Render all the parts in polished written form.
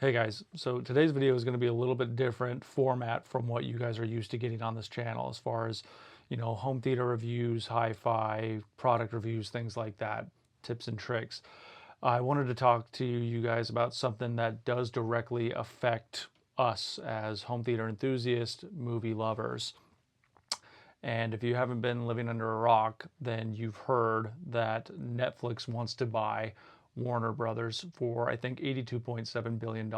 Hey guys, so today's video is going to be a little bit different format from what you guys are used to getting on this channel as far as, home theater reviews, hi-fi, product reviews, things like that, tips and tricks. I wanted to talk to you guys about something that does directly affect us as home theater enthusiasts, movie lovers. And if you haven't been living under a rock, then you've heard that Netflix wants to buy Warner Brothers for, I think, $82.7 billion.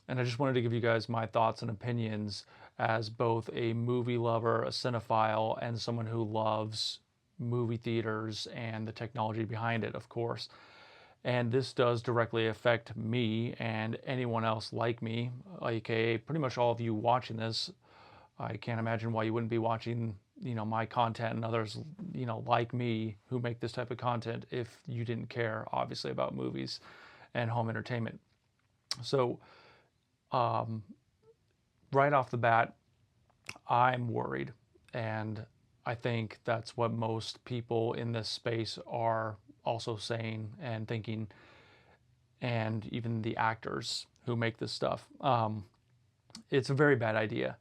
And I just wanted to give you guys my thoughts and opinions as both a movie lover, a cinephile, and someone who loves movie theaters and the technology behind it, of course. And this does directly affect me and anyone else like me, aka pretty much all of you watching this. I can't imagine why you wouldn't be watching, my content and others, like me who make this type of content if you didn't care, obviously, about movies and home entertainment. So, right off the bat, I'm worried. And I think that's what most people in this space are also saying and thinking, and even the actors who make this stuff. It's a very bad idea.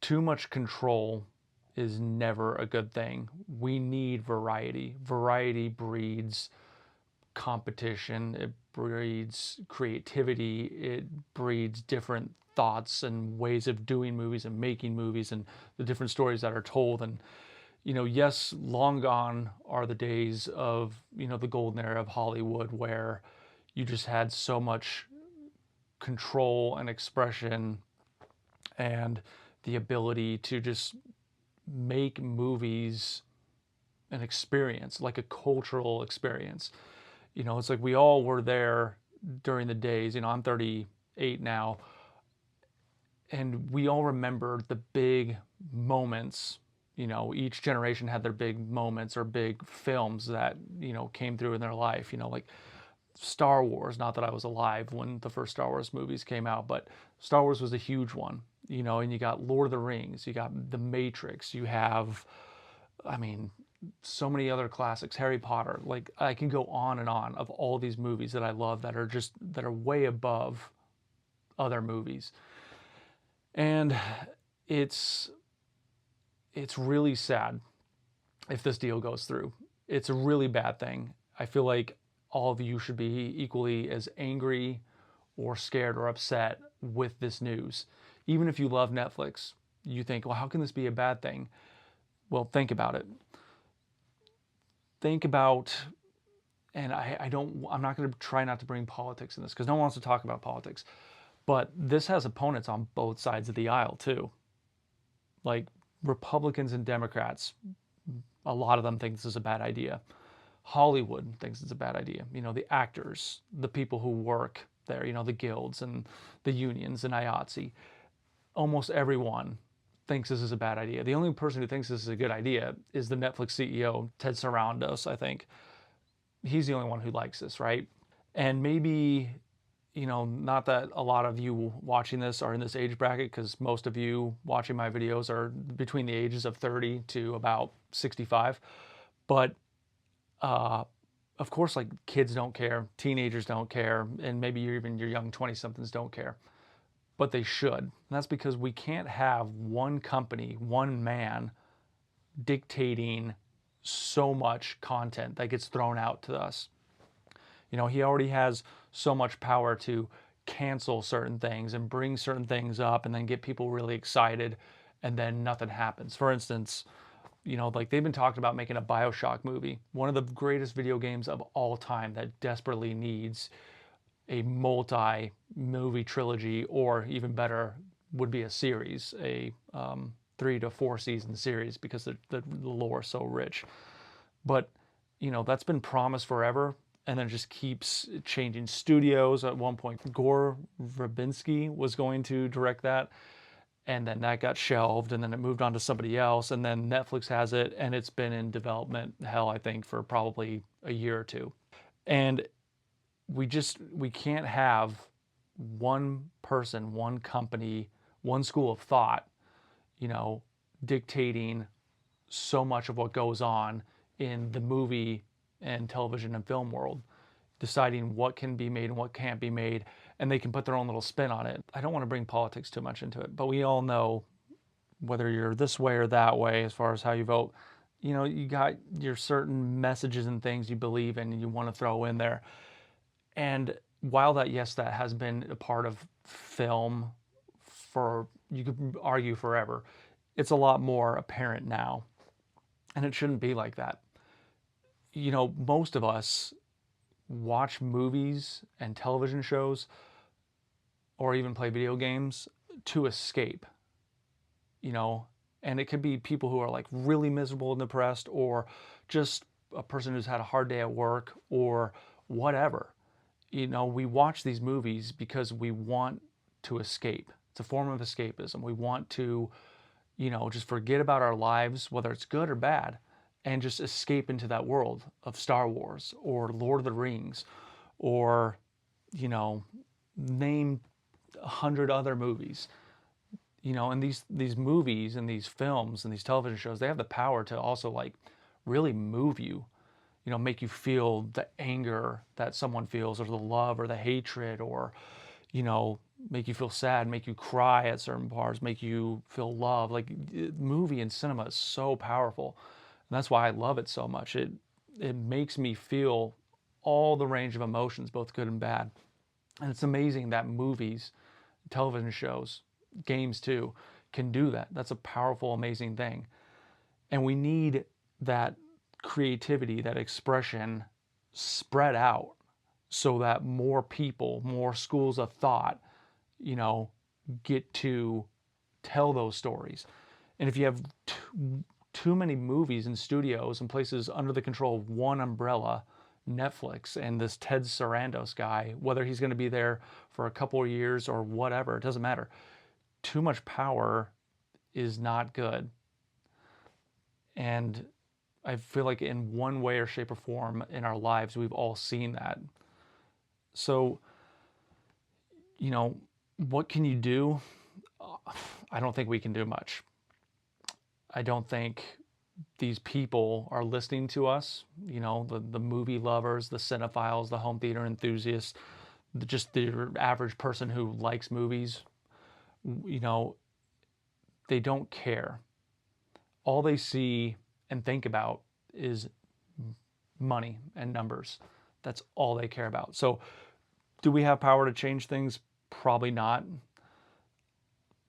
Too much control is never a good thing. We need variety. Variety breeds competition, it breeds creativity, it breeds different thoughts and ways of doing movies and making movies and the different stories that are told. And, yes, long gone are the days of, the golden era of Hollywood where you just had so much control and expression and the ability to just make movies an experience, like a cultural experience. It's like we all were there during the days. I'm 38 now, and we all remember the big moments. Each generation had their big moments or big films that, came through in their life. Like Star Wars, not that I was alive when the first Star Wars movies came out, but Star Wars was a huge one, and you got Lord of the Rings, you got The Matrix, you have, I mean, so many other classics, Harry Potter. Like I can go on and on of all these movies that I love that are way above other movies. And it's it's really sad if this deal goes through. It's a really bad thing. I feel like all of you should be equally as angry or scared or upset with this news. Even if you love Netflix, you think, well, how can this be a bad thing? Well, think about it. Think about, and I'm not going to try not to bring politics in this because no one wants to talk about politics, but this has opponents on both sides of the aisle too. Like Republicans and Democrats, a lot of them think this is a bad idea. Hollywood thinks it's a bad idea. The actors, the people who work there, the guilds and the unions and IATSE, almost everyone thinks this is a bad idea. The only person who thinks this is a good idea is the Netflix CEO, Ted Sarandos, I think. He's the only one who likes this, right? And maybe, not that a lot of you watching this are in this age bracket, because most of you watching my videos are between the ages of 30 to about 65. But of course, like kids don't care, teenagers don't care, and maybe even your young 20-somethings don't care. But they should. And that's because we can't have one company, one man dictating so much content that gets thrown out to us. He already has so much power to cancel certain things and bring certain things up and then get people really excited and then nothing happens. For instance, like they've been talking about making a BioShock movie, one of the greatest video games of all time that desperately needs a multi-movie trilogy, or even better, would be a series, a 3 to 4 season series, because the lore is so rich. But that's been promised forever, and then it just keeps changing studios. At one point, Gore Verbinski was going to direct that, and then that got shelved, and then it moved on to somebody else, and then Netflix has it, and it's been in development hell, I think, for probably a year or two. And we can't have one person, one company, one school of thought, dictating so much of what goes on in the movie and television and film world. deciding what can be made and what can't be made, and they can put their own little spin on it. I don't want to bring politics too much into it, but we all know whether you're this way or that way as far as how you vote, you got your certain messages and things you believe in and you want to throw in there. And while that, yes, that has been a part of film for, you could argue forever, it's a lot more apparent now. And it shouldn't be like that. Most of us watch movies and television shows or even play video games to escape, and it could be people who are like really miserable and depressed, or just a person who's had a hard day at work or whatever. We watch these movies because we want to escape. It's a form of escapism. We want to, just forget about our lives, whether it's good or bad, and just escape into that world of Star Wars or Lord of the Rings or, name 100 other movies. And these movies and these films and these television shows, they have the power to also like really move you, make you feel the anger that someone feels, or the love or the hatred, or, make you feel sad, make you cry at certain parts, make you feel love. Like, movie and cinema is so powerful. And that's why I love it so much. It makes me feel all the range of emotions, both good and bad. And it's amazing that movies, television shows, games too, can do that. That's a powerful, amazing thing. And we need that creativity, that expression spread out so that more people, more schools of thought, get to tell those stories. And if you have too many movies and studios and places under the control of one umbrella, Netflix, and this Ted Sarandos guy, whether he's going to be there for a couple of years or whatever, it doesn't matter. Too much power is not good. And I feel like in one way or shape or form in our lives, we've all seen that. So, what can you do? I don't think we can do much. I don't think these people are listening to us, the movie lovers, the cinephiles, the home theater enthusiasts, just the average person who likes movies. They don't care. All they see and think about is money and numbers. That's all they care about. So, do we have power to change things? Probably not.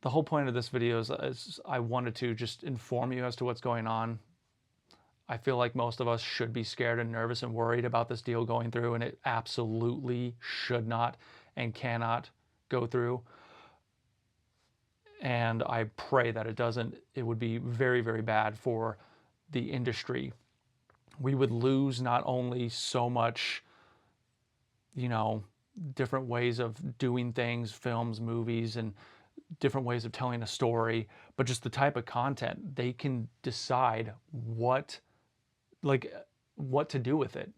The whole point of this video is I wanted to just inform you as to what's going on. I feel like most of us should be scared and nervous and worried about this deal going through, and it absolutely should not and cannot go through. And I pray that it doesn't. It would be very, very bad for the industry. We would lose not only so much, different ways of doing things, films, movies, and different ways of telling a story, but just the type of content. They can decide what to do with it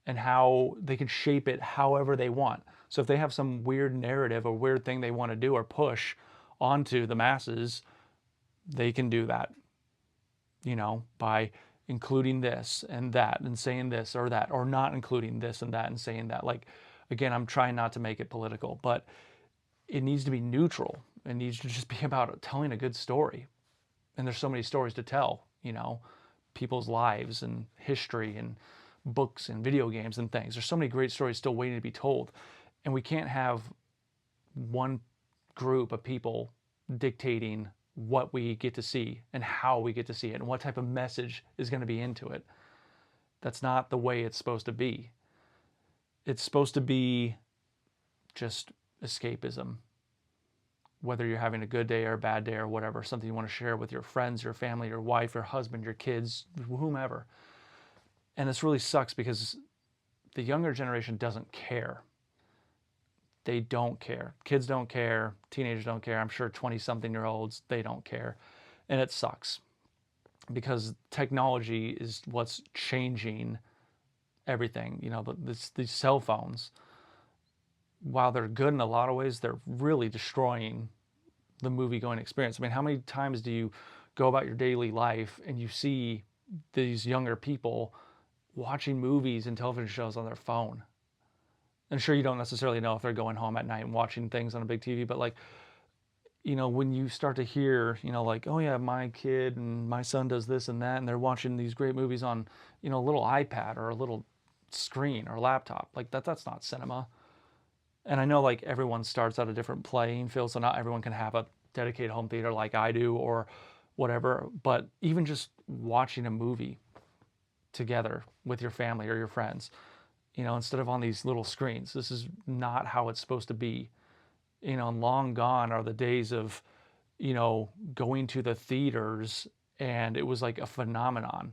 and how they can shape it however they want. So if they have some weird narrative or weird thing they want to do or push onto the masses, they can do that, by including this and that and saying this or that, or not including this and that and saying that. Like, again, I'm trying not to make it political, but it needs to be neutral. It needs to just be about telling a good story. And there's so many stories to tell, people's lives and history and books and video games and things. There's so many great stories still waiting to be told. And we can't have one group of people dictating what we get to see and how we get to see it and what type of message is going to be into it. That's not the way it's supposed to be. It's supposed to be just escapism. Whether you're having a good day or a bad day or whatever, something you want to share with your friends, your family, your wife, your husband, your kids, whomever. And this really sucks because the younger generation doesn't care. They don't care. Kids don't care. Teenagers don't care. I'm sure 20-something-year-olds, they don't care. And it sucks because technology is what's changing everything. These cell phones, while they're good in a lot of ways, they're really destroying the movie-going experience. I mean, how many times do you go about your daily life and you see these younger people watching movies and television shows on their phone? And sure, you don't necessarily know if they're going home at night and watching things on a big TV, but like, when you start to hear, like, oh yeah, my kid and my son does this and that, and they're watching these great movies on, a little iPad or a little screen or laptop, like that's not cinema. And I know like everyone starts at a different playing field, so not everyone can have a dedicated home theater like I do or whatever. But even just watching a movie together with your family or your friends, instead of on these little screens, this is not how it's supposed to be. Long gone are the days of, going to the theaters and it was like a phenomenon.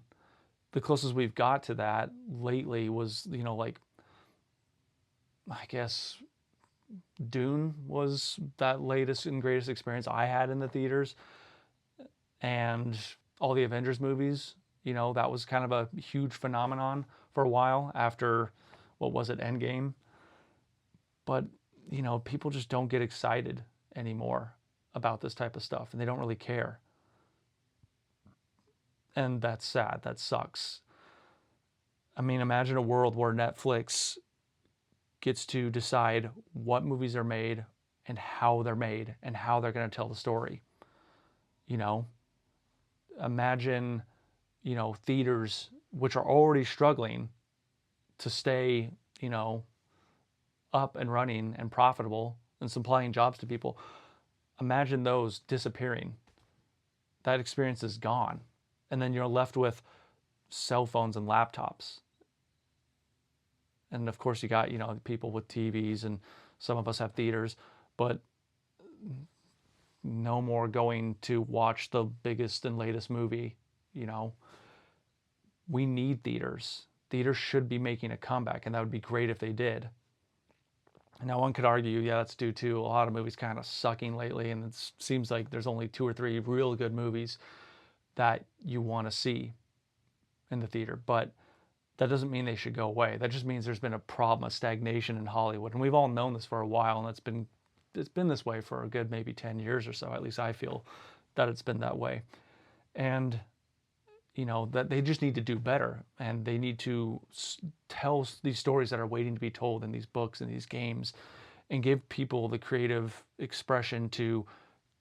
The closest we've got to that lately was, like, I guess Dune was that latest and greatest experience I had in the theaters, and all the Avengers movies. That was kind of a huge phenomenon for a while after, what was it, Endgame. But people just don't get excited anymore about this type of stuff, and they don't really care, and that's sad. That sucks. I mean, imagine a world where Netflix gets to decide what movies are made and how they're made and how they're going to tell the story. You know, imagine, theaters which are already struggling to stay, up and running and profitable and supplying jobs to people. Imagine those disappearing. That experience is gone. And then you're left with cell phones and laptops. And of course, you got, people with TVs, and some of us have theaters, but no more going to watch the biggest and latest movie. We need theaters. Theaters should be making a comeback, and that would be great if they did. Now, one could argue, yeah, that's due to a lot of movies kind of sucking lately, and it seems like there's only 2 or 3 real good movies that you want to see in the theater. But that doesn't mean they should go away. That just means there's been a problem, a stagnation in Hollywood, and we've all known this for a while, and it's been this way for a good maybe 10 years or so. At least I feel that it's been that way. And that they just need to do better, and they need to tell these stories that are waiting to be told in these books and these games, and give people the creative expression to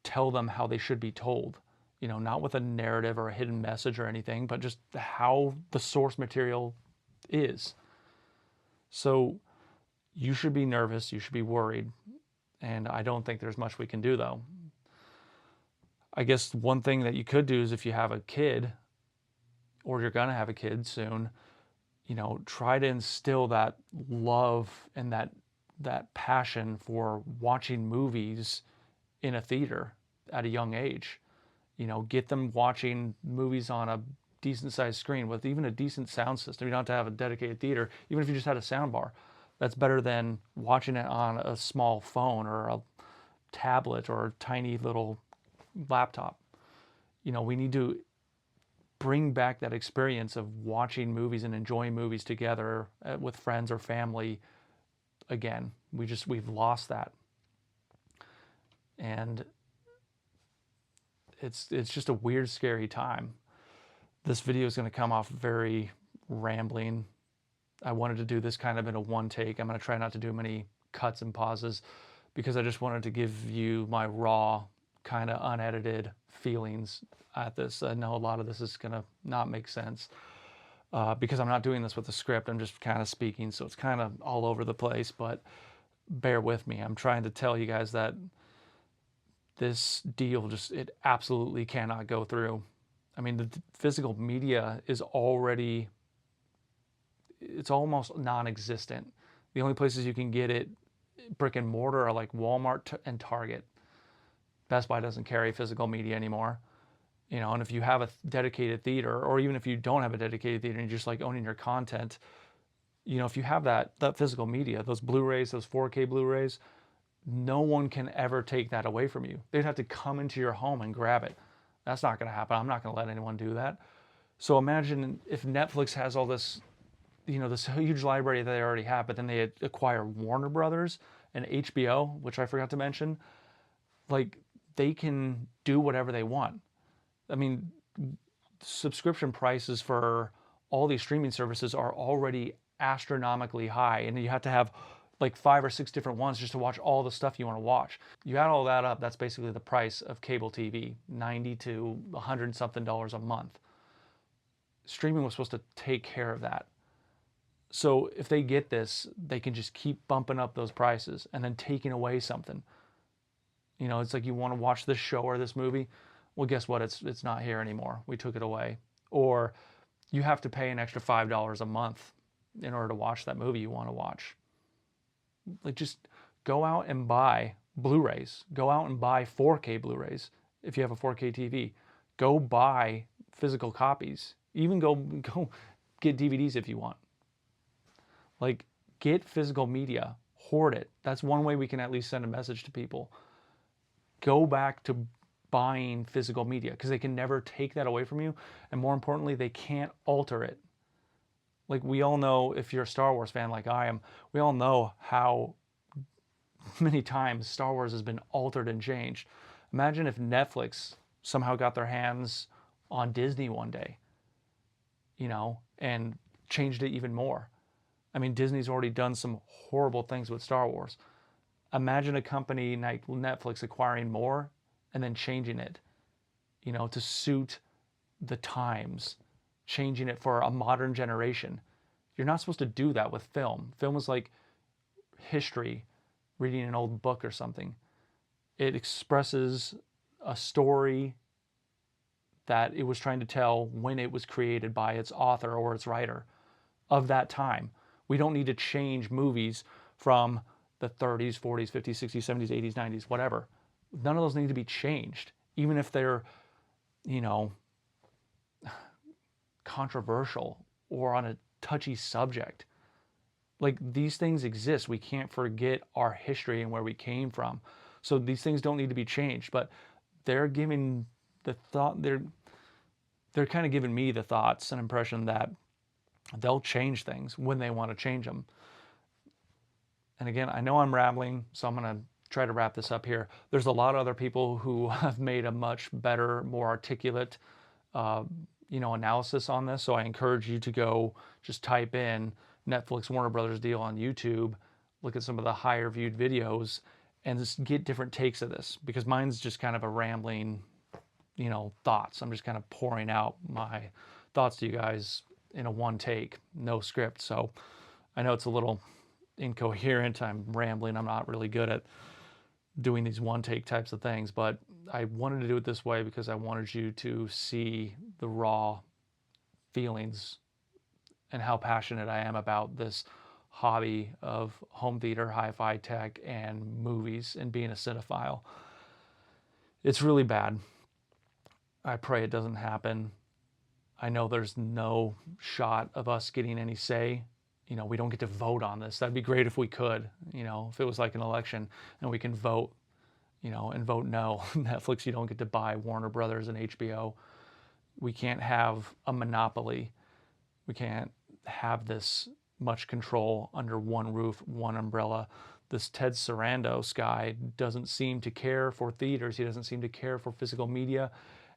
tell them how they should be told. Not with a narrative or a hidden message or anything, but just how the source material is. So you should be nervous, you should be worried, and I don't think there's much we can do, though. I guess one thing that you could do is, if you have a kid, or you're going to have a kid soon, try to instill that love and that passion for watching movies in a theater at a young age. Get them watching movies on a decent sized screen with even a decent sound system. You don't have to have a dedicated theater. Even if you just had a sound bar, that's better than watching it on a small phone or a tablet or a tiny little laptop. We need to bring back that experience of watching movies and enjoying movies together with friends or family again. We've lost that. And it's just a weird, scary time. This video is going to come off very rambling. I wanted to do this kind of in a one take. I'm going to try not to do many cuts and pauses, because I just wanted to give you my raw, kind of unedited feelings at this. I know a lot of this is going to not make sense because I'm not doing this with a script. I'm just kind of speaking, so it's kind of all over the place, but bear with me. I'm trying to tell you guys that this deal it absolutely cannot go through. I mean, the physical media is already, it's almost non-existent. The only places you can get it brick and mortar are like Walmart and Target. Best Buy doesn't carry physical media anymore. And if you have a dedicated theater, or even if you don't have a dedicated theater and you're just like owning your content, if you have that physical media, those Blu-rays, those 4K Blu-rays, no one can ever take that away from you. They'd have to come into your home and grab it. That's not going to happen. I'm not going to let anyone do that. So imagine if Netflix has all this, this huge library that they already have, but then they acquire Warner Brothers and HBO, which I forgot to mention. Like, they can do whatever they want. I mean, subscription prices for all these streaming services are already astronomically high, and you have to have like 5 or 6 different ones just to watch all the stuff you want to watch. You add all that up, that's basically the price of cable TV, $90 to $100 something a month. Streaming was supposed to take care of that. So if they get this, they can just keep bumping up those prices and then taking away something. You know, it's like you want to watch this show or this movie. Well, guess what? It's not here anymore. We took it away. Or you have to pay an extra $5 a month in order to watch that movie you want to watch. Like, just go out and buy Blu-rays. Go out and buy 4K Blu-rays if you have a 4K TV. Go buy physical copies. Even go get DVDs if you want. Like, get physical media. Hoard it. That's one way we can at least send a message to people. Go back to buying physical media, because they can never take that away from you. And more importantly, they can't alter it. Like, we all know, if you're a Star Wars fan like I am, we all know how many times Star Wars has been altered and changed. Imagine if Netflix somehow got their hands on Disney one day, you know, and changed it even more. I mean, Disney's already done some horrible things with Star Wars. Imagine a company like Netflix acquiring more and then changing it, you know, to suit the times, changing it for a modern generation. You're not supposed to do that with film. Film is like history, reading an old book or something. It expresses a story that it was trying to tell when it was created by its author or its writer of that time. We don't need to change movies from the 30s, 40s, 50s, 60s, 70s, 80s, 90s, whatever. None of those need to be changed, even if they're, you know, controversial or on a touchy subject. Like, these things exist. We can't forget our history and where we came from. So these things don't need to be changed, but they're giving the thought, they're kind of giving me the thoughts and impression that they'll change things when they want to change them. And again, I know I'm rambling, so I'm going to try to wrap this up here. There's a lot of other people who have made a much better, more articulate, analysis on this. So I encourage you to go just type in Netflix Warner Brothers deal on YouTube, look at some of the higher viewed videos, and just get different takes of this, because mine's just kind of a rambling, thoughts. I'm just kind of pouring out my thoughts to you guys in a one take, no script. So I know it's a little incoherent. I'm rambling. I'm not really good at doing these one take types of things, but I wanted to do it this way because I wanted you to see the raw feelings and how passionate I am about this hobby of home theater, hi-fi tech, and movies, and being a cinephile. It's really bad. I pray it doesn't happen. I know there's no shot of us getting any say. We don't get to vote on this. That'd be great if we could, if it was like an election and we can vote, and vote no. Netflix, you don't get to buy Warner Brothers and HBO. We can't have a monopoly. We can't have this much control under one roof, one umbrella. This Ted Sarandos guy doesn't seem to care for theaters. He doesn't seem to care for physical media.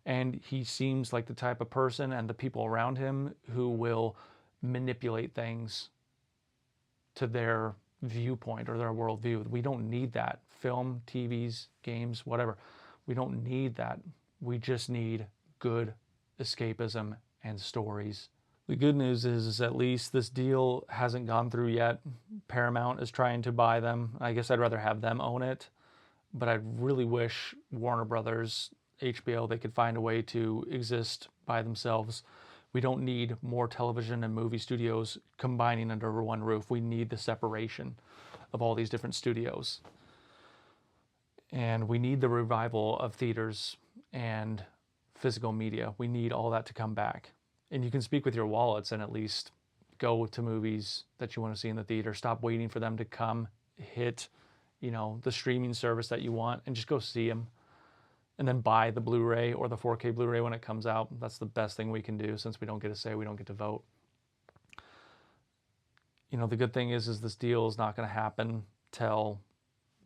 And he seems like the type of person, and the people around him, who will manipulate things to their viewpoint or their worldview. We don't need that. Film, TVs, games, whatever. We don't need that. We just need good escapism and stories. The good news is at least this deal hasn't gone through yet. Paramount is trying to buy them. I guess I'd rather have them own it, but I really wish Warner Brothers, HBO, they could find a way to exist by themselves. We don't need more television and movie studios combining under one roof. We need the separation of all these different studios. And we need the revival of theaters and physical media. We need all that to come back. And you can speak with your wallets and at least go to movies that you want to see in the theater. Stop waiting for them to come, hit, the streaming service that you want, and just go see them. And then buy the Blu-ray or the 4K Blu-ray when it comes out. That's the best thing we can do, since we don't get to say, we don't get to vote. The good thing is this deal is not going to happen till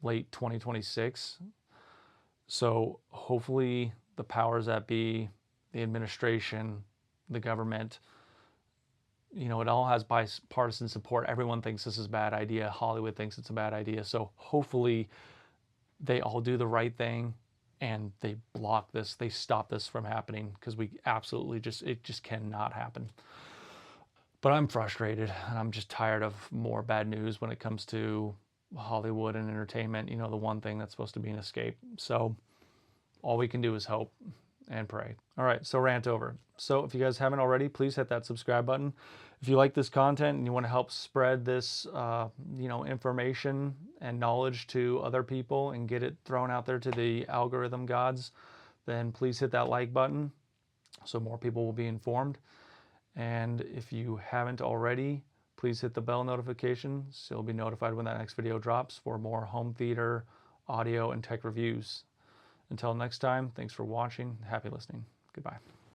late 2026. So hopefully the powers that be, the administration, the government, it all has bipartisan support. Everyone thinks this is a bad idea. Hollywood thinks it's a bad idea. So hopefully they all do the right thing and they block this, they stop this from happening, because it just cannot happen. But I'm frustrated and I'm just tired of more bad news when it comes to Hollywood and entertainment, the one thing that's supposed to be an escape. So all we can do is hope and pray. All right, so rant over. So if you guys haven't already, please hit that subscribe button. If you like this content and you want to help spread this, information and knowledge to other people and get it thrown out there to the algorithm gods, then please hit that like button so more people will be informed. And if you haven't already, please hit the bell notification so you'll be notified when that next video drops for more home theater, audio, and tech reviews. Until next time, thanks for watching. Happy listening. Goodbye.